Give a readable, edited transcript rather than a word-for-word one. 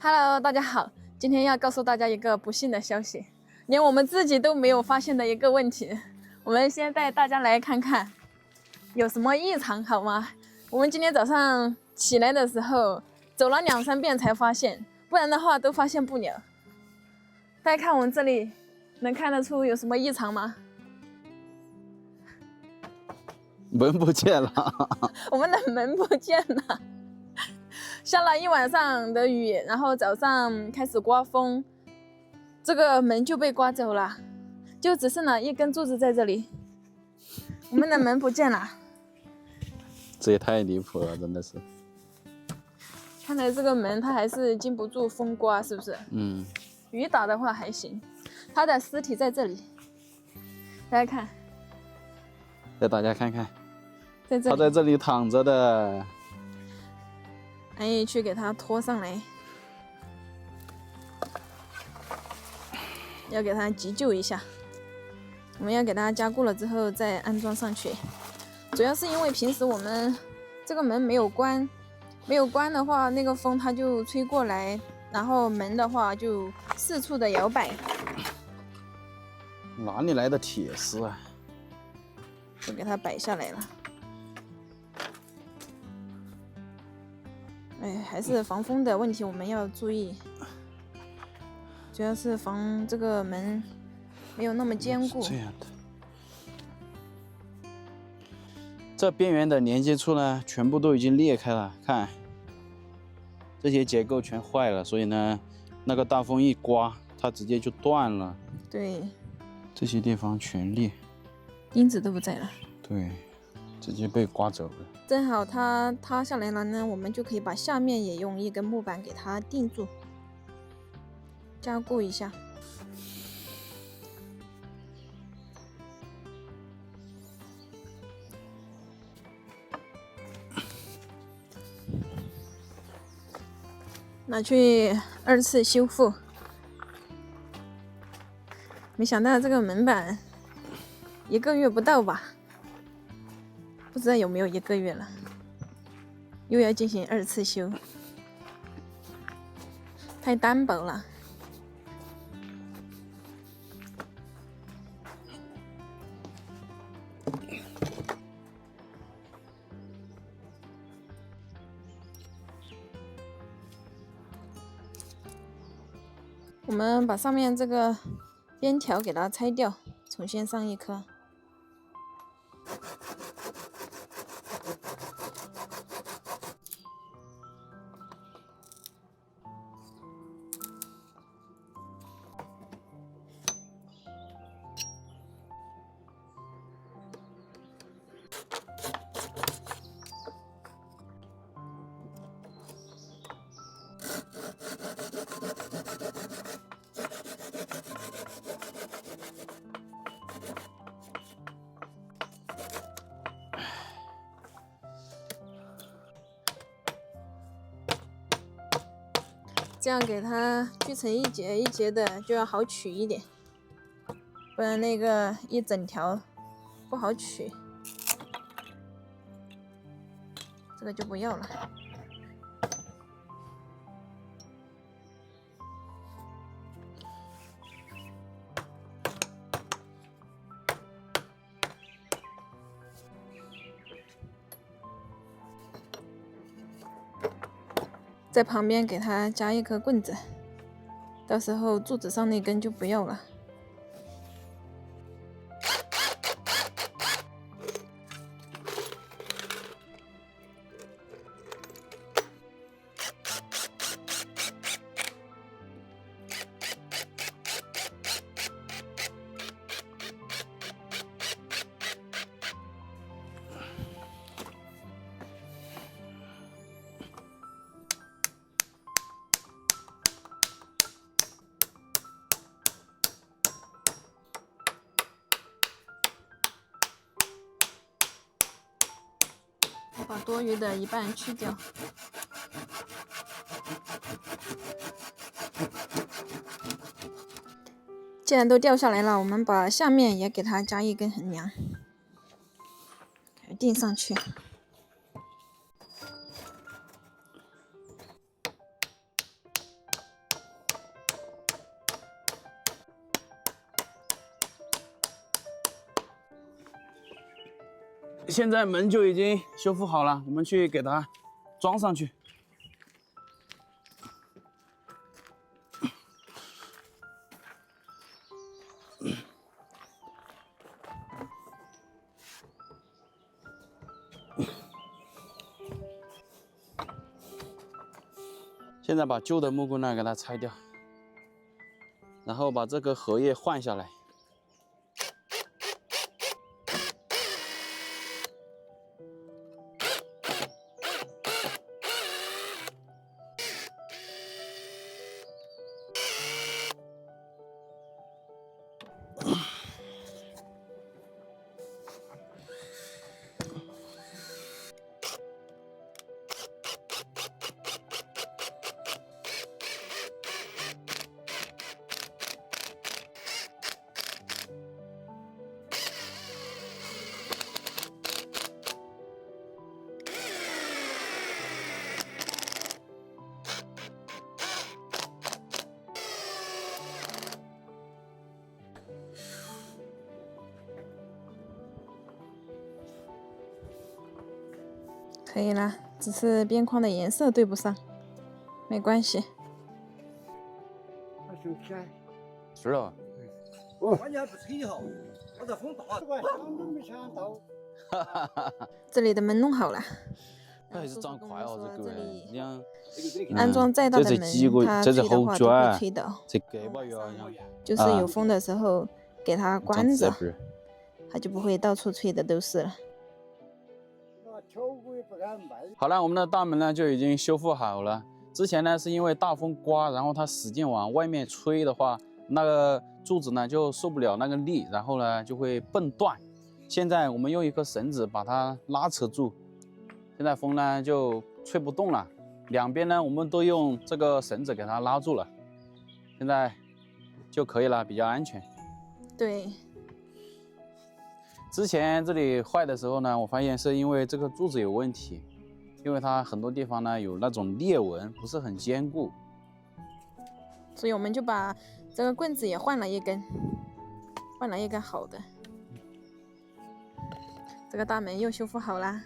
Hello， 大家好，今天要告诉大家一个不幸的消息，连我们自己都没有发现的一个问题。我们先带大家来看看有什么异常，好吗？我们今天早上起来的时候走了2、3遍才发现，不然的话都发现不了。大家看我们这里，能看得出有什么异常吗？门不见了，我们的门不见了。下了一晚上的雨，然后早上开始刮风，这个门就被刮走了，就只剩了一根柱子在这里。我们的门不见了，这也太离谱了，真的是。看来这个门它还是经不住风刮，是不是？雨打的话还行。它的尸体在这里，大家看，带大家看看，在这里，他在这里躺着的。安逸去给它拖上来，要给它急救一下。我们要给它加固了之后再安装上去。主要是因为平时我们这个门没有关，没有关的话，那个风它就吹过来，然后门的话就四处的摇摆。哪里来的铁丝啊？就给它摆下来了。哎，还是防风的问题，我们要注意。主要是防这个门没有那么坚固。这样的。这边缘的连接处呢，全部都已经裂开了，看，这些结构全坏了，所以呢，那个大风一刮，它直接就断了。对，这些地方全裂，钉子都不在了。对，直接被刮走了。正好它塌下来了呢，我们就可以把下面也用一根木板给它定住，加固一下。拿去2次修复。没想到这个门板1个月不到吧，不知道有没有1个月了，又要进行2次修，太单薄了。我们把上面这个边条给它拆掉，重新上一颗。这样给它锯成一节一节的，就要好取一点，不然那个一整条不好取。这个就不要了。在旁边给它加一颗棍子，到时候柱子上那根就不要了。把多余的一半去掉。既然都掉下来了，我们把下面也给它加一根横梁，钉上去。现在门就已经修复好了，我们去给它装上去。现在把旧的木棍呢给它拆掉，然后把这个荷叶换下来。可以啦，只是边框的颜色对不上，没关系。他生气啊！是啊。关键不吹好，我这风大，这个想都没想到。这里的门弄好了。它还是长快哦，这个你看，安装再大的门，它吹的话都会吹倒。这个吧要就是有风的时候给它关着，它就不会到处吹的都是了。好了，我们的大门呢就已经修复好了。之前呢是因为大风刮，然后它使劲往外面吹的话，那个柱子呢就受不了那个力，然后呢就会蹦断。现在我们用一根绳子把它拉扯住，现在风呢就吹不动了。两边呢我们都用这个绳子给它拉住了，现在就可以了，比较安全。对。之前这里坏的时候呢，我发现是因为这个柱子有问题，因为它很多地方呢有那种裂纹，不是很坚固，所以我们就把这个棍子也换了一根，好的。这个大门又修复好啦。